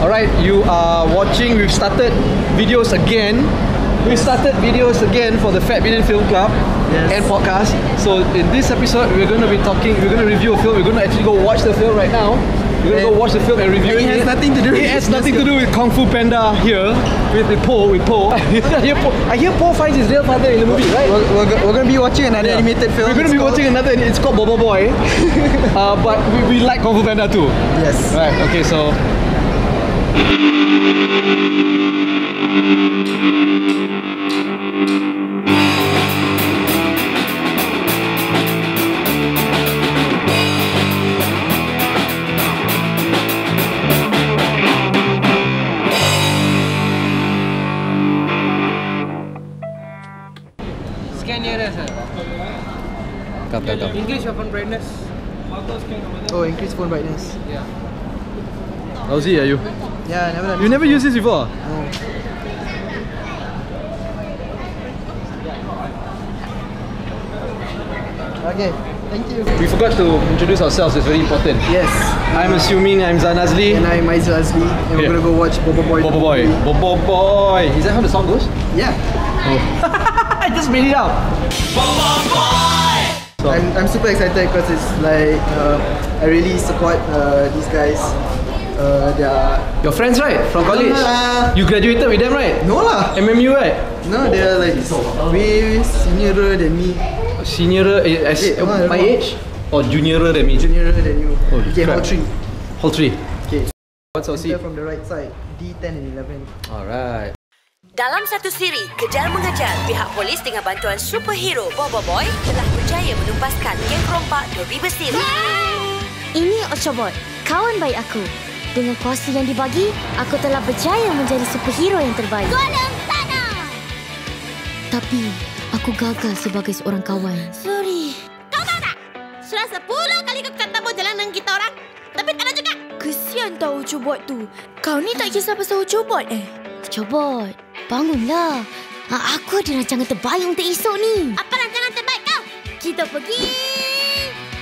Alright, you are watching. We've started videos again. For the Fat Bidin Film Club and podcast. So in this episode, we're going to review a film. We're going to actually go watch the film right now. We're going to go watch the film and review it. It has nothing to do with It has nothing to do with Kung Fu Panda here with Po. I hear Po finds his real father in the movie, right? We're going to be watching another animated film. We're going to be watching another. It's called BoBoiBoy. But we like Kung Fu Panda too. Yes. Right. Okay. So. Scan nearer, sir. Increase your phone brightness. Oh, increase phone brightness. Yeah. How's he? Are you? Yeah, never done. You never used this before? No. Okay, thank you. We forgot to introduce ourselves. It's very important. Yes. I'm assuming I'm Zanazli. And I'm Aizul Azli, and we're gonna go watch BoBoiBoy. BoBoiBoy. Is that how the song goes? Yeah. Oh. I just made it up. So, I'm super excited because it's like I really support these guys. They are your friends, right? From college? You graduated with them, right? no lah. MMU, right? No, they are like way senior than me. Senior as my age? Or junior than me? Junior than you. Oh, Okay, crap. hall 3. Hall 3. Okay. What's our seat? From the right side, D10 and 11. Alright. Dalam satu siri, kejar mengejar, pihak polis dengan bantuan superhero BoBoiBoy telah berjaya menumpaskan geng rompak Dobi Bersiri. Ini Ochobot, kawan baik aku. Dengan kuasa yang dibagi, aku telah berjaya menjadi superhero yang terbaik. Golem sana! Tapi, aku gagal sebagai seorang kawan. Sorry. Kau tahu tak? Sudah 10 kali kau kata mau jalan dengan kita orang, tapi tak ada juga. Kesian tau Ochobot tu. Kau ni tak kisah pasal Ochobot Ochobot, bangunlah. Aku ada rancangan terbaik untuk esok ni. Apa rancangan terbaik kau? Kita pergi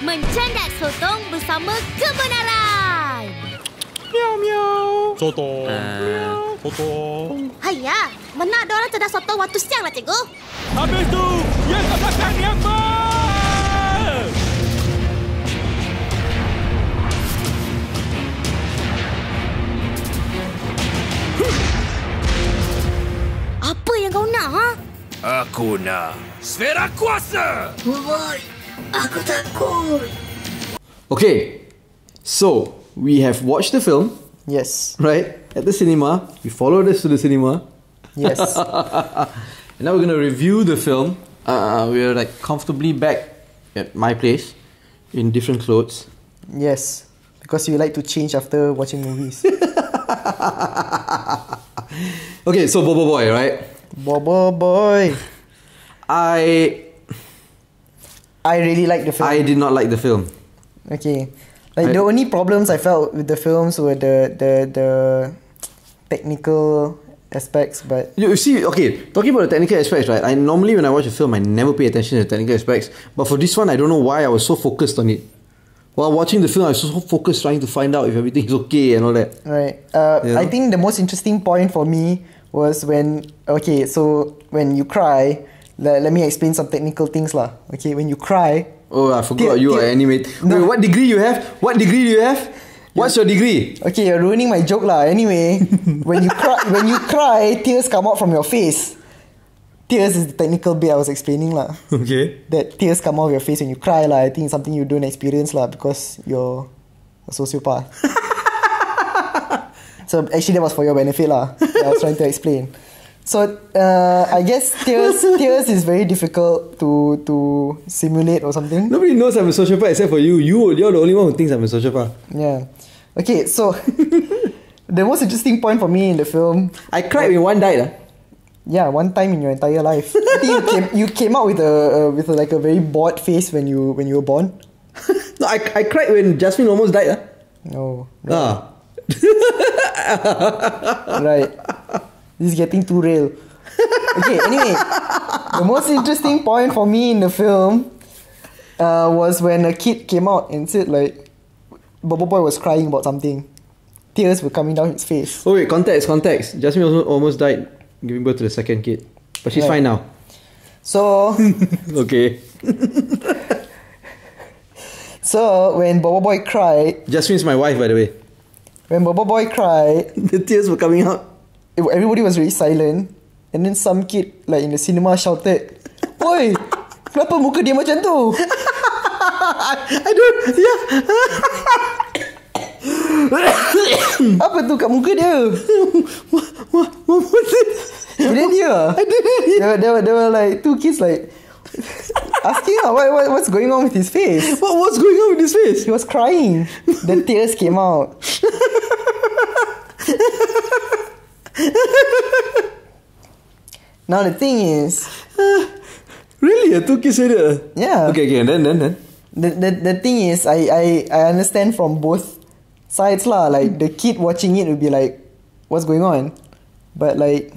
mencandak sotong bersama kebenaran. Miau miau. Sotong. Sotong. Hayya, mana ada orang cerdas soto waktu siang lah, cikgu? Habis tu, yang kat belakang ni apa? Apa yang kau nak, ha? Aku nak sfera kuasa. Boy, aku takut. Okay. So, we have watched the film, Yes. right? At the cinema. You followed us to the cinema. Yes. And now we're going to review the film. We're like comfortably back at my place in different clothes. Yes. Because you like to change after watching movies. Okay, so BoBoiBoy, right? BoBoiBoy. I really like the film. I did not like the film. Okay. Like the only problems I felt with the films were the technical aspects, but You see, okay, talking about the technical aspects, right? I normally when I watch a film, I never pay attention to the technical aspects. But for this one, I don't know why I was so focused on it. While watching the film, I was so focused trying to find out if everything is okay and all that. right. Yeah. I think the most interesting point for me was when when you cry, let me explain some technical things lah. Okay, when you cry. Oh, I forgot you are animated. No. Wait, what degree you have? What degree do you have? What's your degree? Okay, you're ruining my joke lah. Anyway, when you cry, tears come out from your face. Tears is the technical bit I was explaining lah. Okay. That tears come out of your face when you cry lah. I think it's something you don't experience lah because you're a sociopath. So actually that was for your benefit lah. I was trying to explain. So I guess tears is very difficult to simulate or something. Nobody knows I'm a sociopath except for you. You're the only one who thinks I'm a sociopath. Yeah. Okay, so the most interesting point for me in the film. I cried when one died. Yeah, one time in your entire life. I think you came out with like a very bored face when you were born. No, I cried when Jasmine almost died. No. Right. Right. This is getting too real. Okay, anyway, the most interesting point for me in the film was when a kid came out and said like BoBoiBoy was crying about something. tears were coming down his face. Oh wait, context. Jasmine almost died giving birth to the second kid, but she's fine now. So Okay. so when BoBoiBoy cried, Jasmine's my wife, by the way. when BoBoiBoy cried, The tears were coming out. everybody was really silent, and then some kid like in the cinema shouted, "Oi, kenapa muka dia macam tu?" I don't. Yeah. Apa tu kat muka dia? What was it? You didn't hear? I didn't hear. There were like two kids like asking what's going on with his face. What's going on with his face? He was crying. The tears came out. Now the thing is, Really? Two kids said it? yeah. Okay, then. The thing is, I understand from both sides lah. Like the kid watching it will be like, what's going on? But like,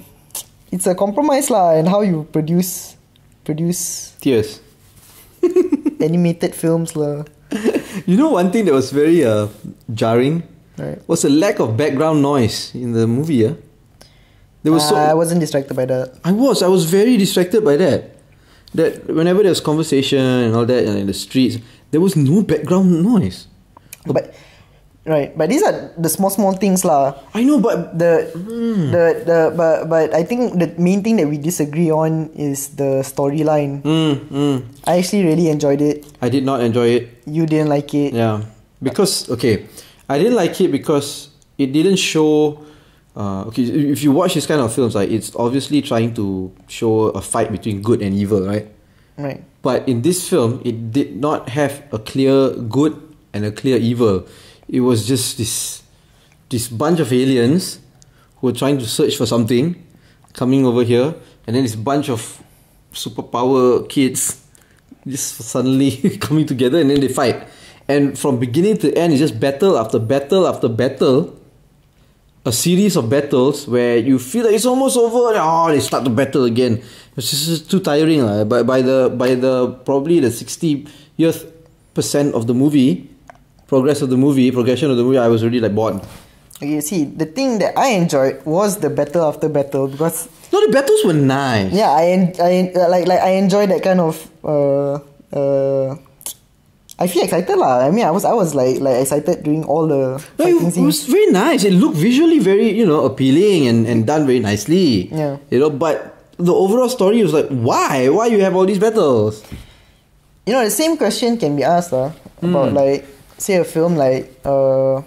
it's a compromise lah, and how you produce Tears. animated films lah. You know, one thing that was very jarring Right. was the lack of background noise in the movie. There was I wasn't distracted by that. I was very distracted by that. That whenever there was conversation and all that, and in the streets, there was no background noise. But these are the small things lah. I know, but But I think the main thing that we disagree on is the storyline. I actually really enjoyed it. I did not enjoy it. You didn't like it. Yeah, because I didn't like it because it didn't show. If you watch this kind of films, like it's obviously trying to show a fight between good and evil, right? Right. But in this film, it did not have a clear good and a clear evil. It was just this bunch of aliens who were trying to search for something, coming over here, and then this bunch of superpower kids just suddenly coming together, and then they fight. And from beginning to end, it's just battle after battle after battle. A series of battles where you feel like it's almost over. They start to battle again. It's just too tiring. But by the probably the 60th percent of the movie, progression of the movie, I was already like bored. Okay, see, the thing that I enjoyed was the battle after battle because No, the battles were nice. yeah, I enjoyed that kind of I feel excited lah. I mean, I was like excited during all the fighting It scenes. was very nice. It looked visually very, appealing and done very nicely. Yeah. But the overall story was like, why? Why you have all these battles? The same question can be asked about like say a film like Alamak,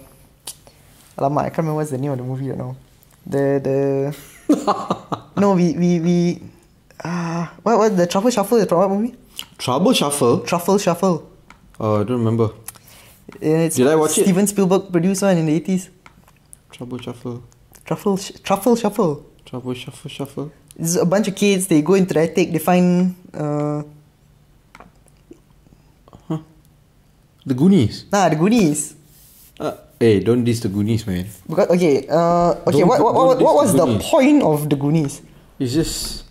I can't remember what's the name of the movie right now. The no, we what was the Truffle Shuffle is from what movie? Trouble Shuffle? Truffle Shuffle. Oh, I don't remember. It's Did I watch it? Steven Spielberg produced one in the 80s. Trouble Shuffle. Truffle Shuffle. Trouble Shuffle. It's a bunch of kids. They go into the attic. They find The Goonies. the Goonies. Hey, don't diss the Goonies, man. Because what Don't was diss the the Goonies. point of the Goonies? It's just...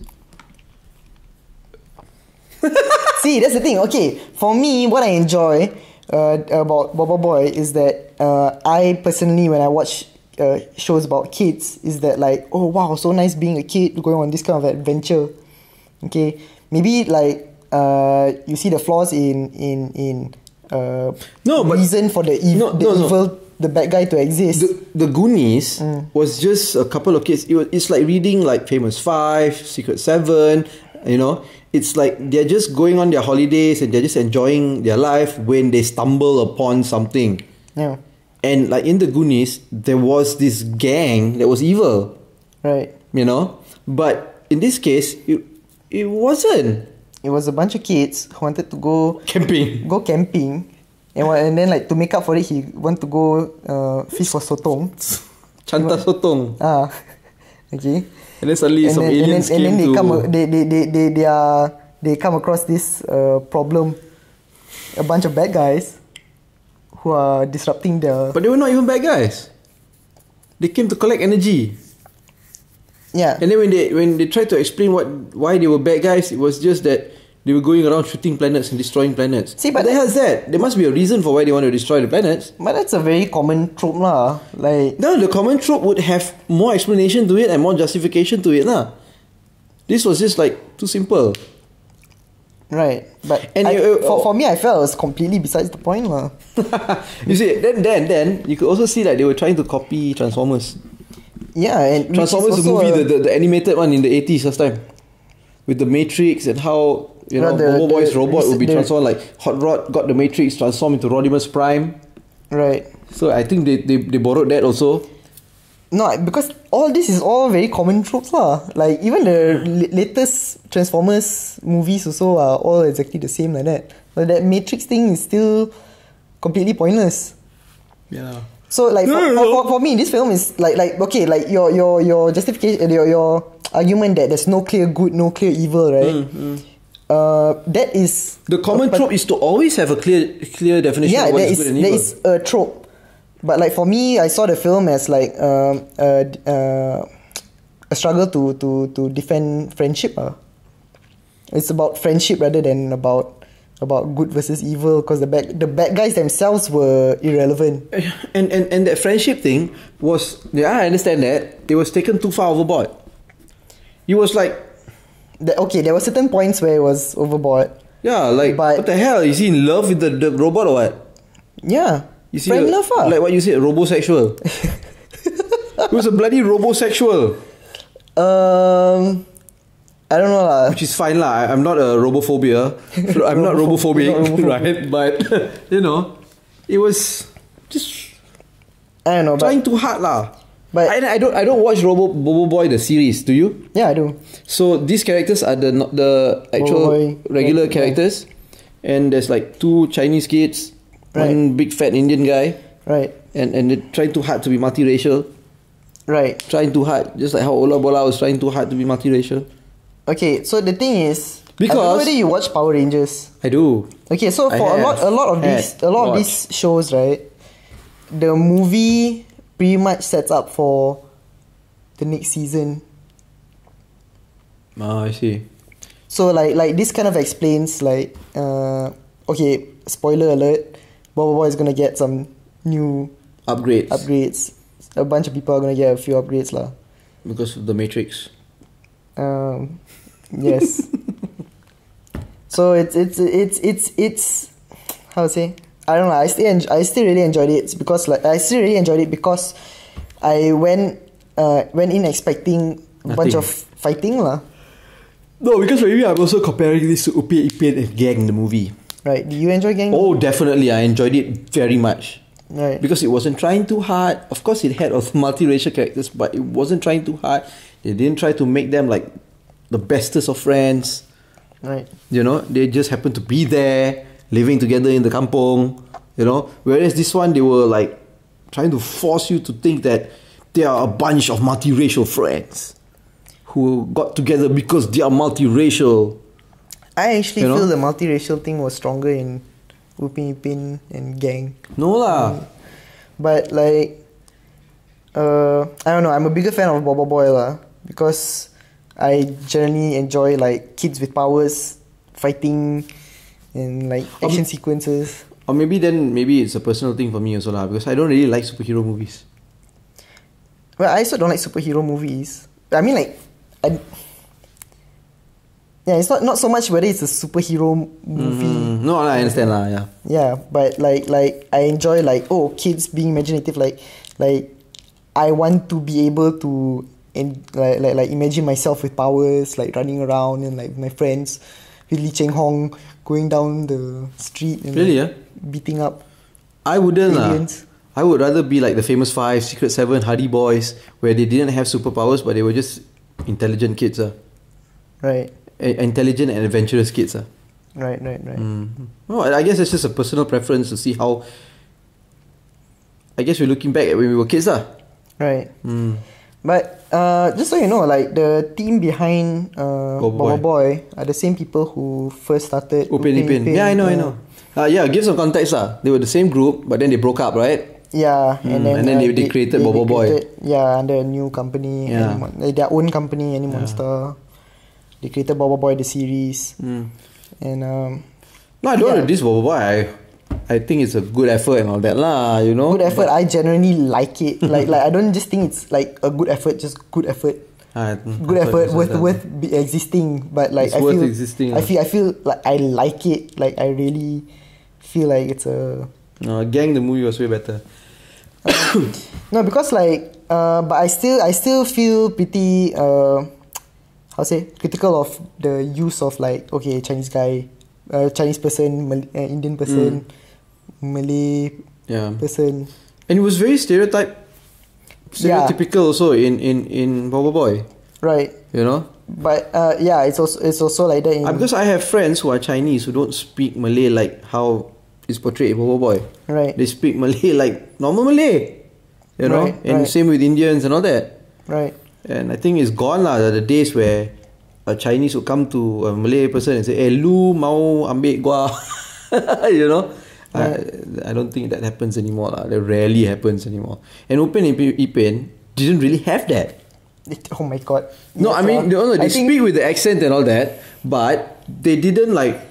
See, that's the thing. Okay, for me, what I enjoy about BoBoiBoy is that I personally, when I watch shows about kids, is that like, oh wow, so nice being a kid going on this kind of adventure. Okay, maybe like you see the flaws in No, but- reason for the No. evil, the bad guy to exist. The Goonies was just a couple of kids. It's like reading like Famous Five, Secret Seven. It's like they're just going on their holidays and they're just enjoying their life when they stumble upon something. Yeah, And like in the Goonies, there was this gang that was evil. right. But in this case, it wasn't. It was a bunch of kids who wanted to go Camping. and then like to make up for it, he want to go fish for sotong. Chanta sotong. Okay. And then suddenly some aliens and then came they come across this problem, a bunch of bad guys who are disrupting their But they were not even bad guys. They came to collect energy. yeah. And then when they tried to explain why they were bad guys, it was just that They were going around shooting planets and destroying planets. See, what but the hell is that? There must be a reason for why they want to destroy the planets. But that's a very common trope lah. Like, No, the common trope would have more explanation to it and more justification to it lah. This was just like too simple. right. But And for me, I felt it was completely besides the point lah. You see, then you could also see that they were trying to copy Transformers. Yeah, and which is Transformers, the also movie, the animated one in the 80s last time, with the Matrix and how BoBoiBoy's robot would be transformed, like Hot Rod got the Matrix transformed into Rodimus Prime. Right. So I think they borrowed that also. No, because all this is all very common tropes lah. Like even the latest Transformers movies also are all exactly the same like that. But that Matrix thing is still completely pointless. Yeah. So like for me, this film is like okay, like your justification, your argument that there's no clear good, no clear evil, right? That is The common trope is to always have a clear definition of what is good and evil. there is a trope. But like for me, I saw the film as like a struggle to defend friendship. It's about friendship rather than about good versus evil, because the bad guys themselves were irrelevant. And that friendship thing was, I understand that it was taken too far overboard. It was like, okay, there were certain points where it was overboard. yeah, like But- what the hell? Is he in love with the robot or what? Yeah, You see, friend love like what you said, robosexual. It was a bloody robosexual. I don't know lah. Which is fine lah. I'm not a robophobia. I'm not robophobic, right? But it was just I don't know, trying but too hard lah. But- I don't watch BoBoiBoy the series. Do you? yeah, I do. So these characters are the actual BoBoiBoy, regular yeah. characters, and there's like 2 Chinese kids, one big fat Indian guy, Right, and they're trying too hard to be multiracial. right. Trying too hard, just like how Ola Bola was trying too hard to be multiracial. Okay, so the thing is, I don't know Because- whether you watch Power Rangers. I do. Okay, so I for have a lot of these shows, right, the movie pretty much sets up for the next season. I see. So like this kind of explains like okay, spoiler alert, BoBoiBoy is gonna get some new upgrades. A bunch of people are gonna get a few upgrades lah. Because of the Matrix. Yes. So it's how to say? I don't know. I still really enjoyed it because I went in expecting a bunch of fighting lah. No, because maybe I'm also comparing this to Upi Ipin and Gang, the movie. Right? Do you enjoy Gang? Oh, definitely. I enjoyed it very much. Right. Because it wasn't trying too hard. Of course, it had multiracial characters, but it wasn't trying too hard. They didn't try to make them like the bestest of friends. Right. They just happened to be there, living together in the kampong. Whereas this one, they were like trying to force you to think that they are a bunch of multiracial friends who got together because they are multiracial. I actually feel the multiracial thing was stronger in Upin Ipin and Gang. No lah. But like, I don't know. I'm a bigger fan of BoBoiBoy lah, because I generally enjoy like kids with powers fighting and like action sequences. Or maybe it's a personal thing for me also lah, because I don't really like superhero movies. Well, I also don't like superhero movies. I mean, like, it's not so much whether it's a superhero movie. No, I understand lah. Yeah. Yeah, but like I enjoy like kids being imaginative. Like I want to be able to like imagine myself with powers, like running around and like with my friends, with Lee Cheng Hong going down the street and Really, like, beating up. I wouldn't lah. aliens. I would rather be like the Famous Five, Secret Seven, Hardy Boys, where they didn't have superpowers, but they were just intelligent kids. Right. Intelligent and adventurous kids. Right. Well, I guess it's just a personal preference to see how. I guess we're looking back at when we were kids. Right. But just so you know, like the team behind BoBoiBoy are the same people who first started Upin Ipin. Yeah, I know. Yeah, give some context. They were the same group, but then they broke up, right? Yeah, and then they created BoBoiBoy. Under a new company, their own company, Any Monster. They created BoBoiBoy the series. And No, I don't yeah. know this BoBoiBoy. I think it's a good effort and all that lah, you know. good effort. I generally like it. like I don't just think it's like a good effort, just good effort. Good effort worth existing. But like It's worth existing, I feel like I like it. Like I really feel like it's a Gang the movie was way better. no, because like but I still feel pretty how say critical of the use of like, okay, Chinese guy, Chinese person, Indian person, Malay person. And it was very stereotypical also in BoBoiBoy. Right. You know? But yeah, it's also like that in Because I have friends who are Chinese who don't speak Malay like how it's portrayed in BoBoiBoy. Right. They speak Malay like normal Malay. You know? Right, And right. same with Indians and all that. Right. And I think it's gone lah, the days where a Chinese would come to a Malay person and say, lu mau ambil gua. You know? I don't think that happens anymore lah. That rarely happens anymore. And Upin Ipin didn't really have that. Oh my god. No, Yes, I mean, they think- speak with the accent and all that, but they didn't like.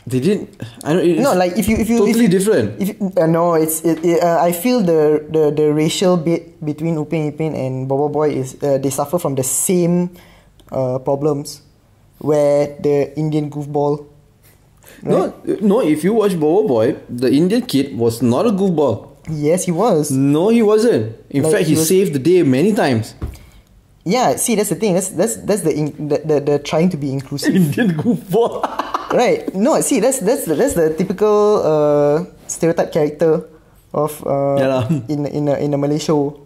They didn't. I don't. It's No, like if you totally different. No, I feel the racial bit between Upin Ipin and BoBoiBoy is they suffer from the same problems, where the Indian goofball. Right? No. If you watch BoBoiBoy, the Indian kid was not a goofball. Yes, he was. No, he wasn't. In Like, fact, he he was- saved the day many times. Yeah, see, that's the thing. That's the trying to be inclusive. Indian goofball. Right. No, see, that's the typical stereotype character of in a Malay show.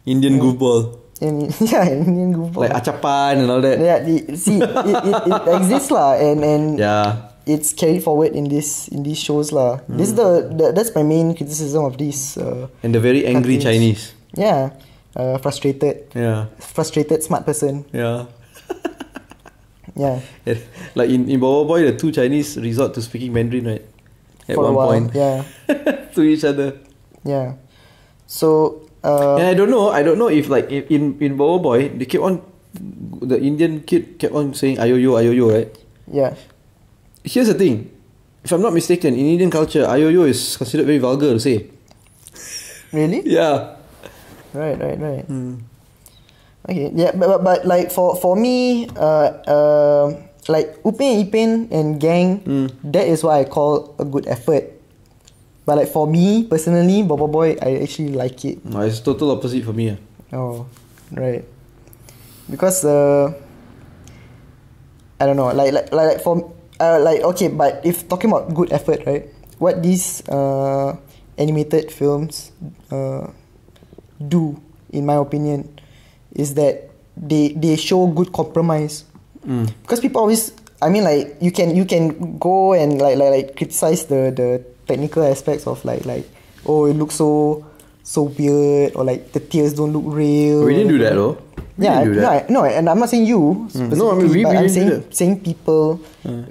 Indian goofball. Indian goofball. Like acapan and all that. Yeah, it exists lah, and Yeah. it's carried forward in these shows lah. This is that's my main criticism of these. And the very angry cartoons. Chinese. Yeah, frustrated smart person. Yeah. Yeah. Like in BoBoiBoy, the two Chinese resort to speaking Mandarin, right? At For a one while, point. yeah. To each other. Yeah. So. And I don't know if like in BoBoiBoy, they kept on, the Indian kid kept on saying ayoyo, right? Yeah. Here's the thing. If I'm not mistaken, in Indian culture, ayoyo is considered very vulgar to say. Really? Yeah. Right. Okay. Yeah, but like for me, like Upin Ipin and Gang, that is what I call a good effort. But like for me personally, BoBoiBoy, I actually like it. No, it's total opposite for me. Oh, right. Because I don't know, like for like, okay, but if talking about good effort, right? What these animated films do, in my opinion, is that they show good compromise. Because people always, I mean, like you can go and like criticize the technical aspects of like oh, it looks so weird, or like the tears don't look real. We didn't do that though. Yeah, no, and I'm not saying you specifically, No, I mean, we but I'm didn't do that. saying people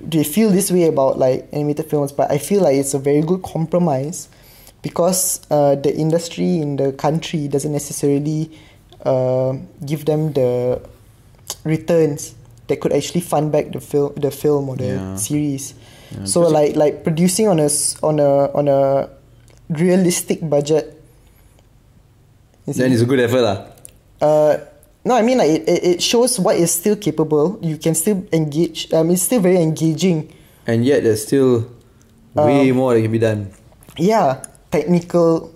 they feel this way about like animated films, but I feel like it's a very good compromise because the industry in the country doesn't necessarily give them the returns that could actually fund back the film or the series. Yeah, so like producing on a realistic budget. Then it's a good effort lah. No, I mean like it shows what is still capable. You can still engage. It's still very engaging. And yet there's still way more that can be done. Yeah, technical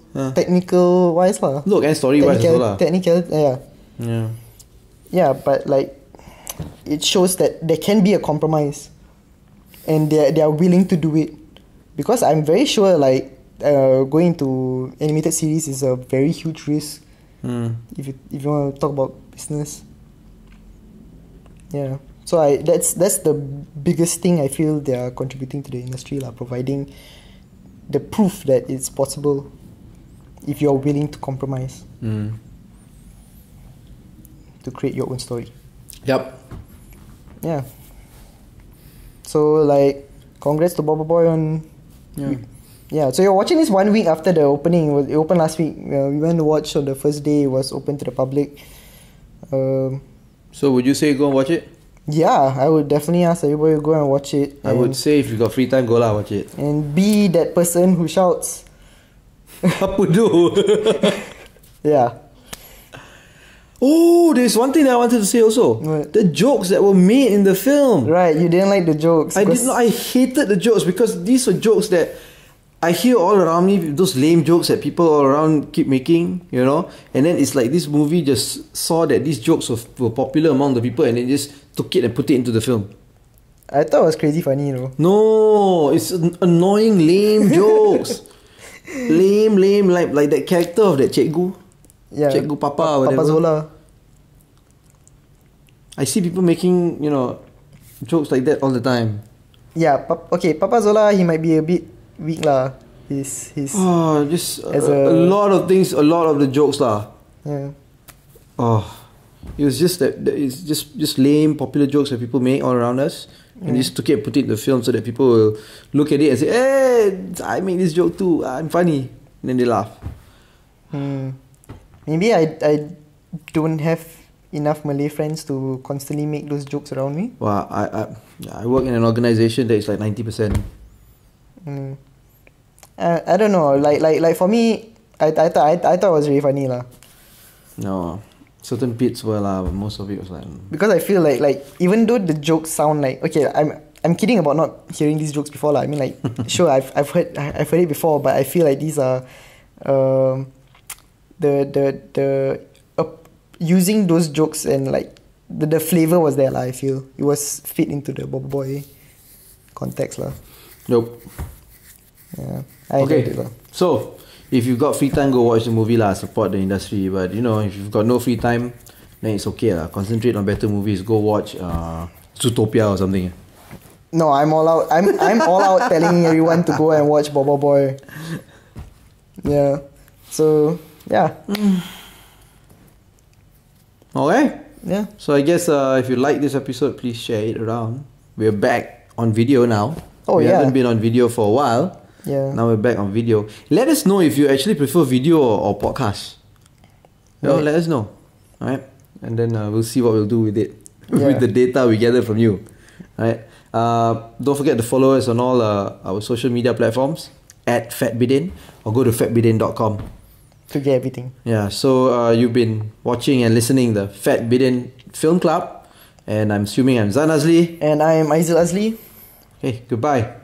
wise lah. Look, and story wise also lah. Technical, yeah. Yeah, but like it shows that there can be a compromise, and they are willing to do it, because I'm very sure like going to animated series is a very huge risk. If you want to talk about business, yeah. So that's the biggest thing I feel they are contributing to the industry lah, providing the proof that it's possible if you're willing to compromise to create your own story. Yep. Yeah. So like, congrats to BoBoiBoy on. Yeah. So you're watching this 1 week after the opening. It opened last week. We went to watch on the first day. It was open to the public. So would you say go and watch it? Yeah, I would definitely ask everybody to go and watch it. I would say if you got free time, go lah watch it. And be that person who shouts. Apa tu? Yeah. Oh, there's one thing that I wanted to say also. What? The jokes that were made in the film. Right, you didn't like the jokes. I did not. I hated the jokes because these were jokes that I hear all around me. Those lame jokes that people all around keep making, you know. And then it's like this movie just saw that these jokes were popular among the people, and it just took it and put it into the film. I thought it was crazy funny, you know. No, it's annoying, lame jokes. Lame, like that character of that cikgu. Yeah. Cikgu Papa or whatever. Papa Zola. I see people making, you know, jokes like that all the time. Yeah, okay, Papa Zola, he might be a bit weak lah. He's Just as a lot of things, a lot of the jokes lah. yeah. Oh, it was just that it's just lame popular jokes that people make all around us, and just took it and put it in the film so that people will look at it and say, "Hey, I made this joke too. I'm funny," and then they laugh. Maybe I don't have enough Malay friends to constantly make those jokes around me. Well, I work in an organization that is like 90%. I don't know. Like for me, I thought it was really funny lah. No, certain bits were lah, but most of it was like. Because I feel like even though the jokes sound like, okay, I'm kidding about not hearing these jokes before lah. I mean, like, sure, I've heard it before, but I feel like these are the using those jokes and like the flavor was there lah. I feel it was fit into the BoBoiBoy context lah. Nope. Yeah, I enjoyed it lah. So if you've got free time, go watch the movie lah. Support the industry. But you know, if you've got no free time, then it's okay lah. Concentrate on better movies. Go watch Zootopia or something. No, I'm all out. I'm all out telling everyone to go and watch BoBoiBoy. Yeah. So yeah. Okay. Yeah. So I guess if you like this episode, please share it around. We're back on video now. Oh, we yeah. haven't been on video for a while. Yeah. Now we're back on video. Let us know if you actually prefer video or podcast. You know, Right. let us know. Alright? And then we'll see what we'll do with it. Yeah. With the data we gather from you. Alright? Don't forget to follow us on all our social media platforms at Fat Bidin, or go to fatbidin.com. To get everything. Yeah, so you've been watching and listening the Fat Bidin Film Club, and I'm assuming I'm Zan Azli. And I'm Aizil Azli. Okay, goodbye.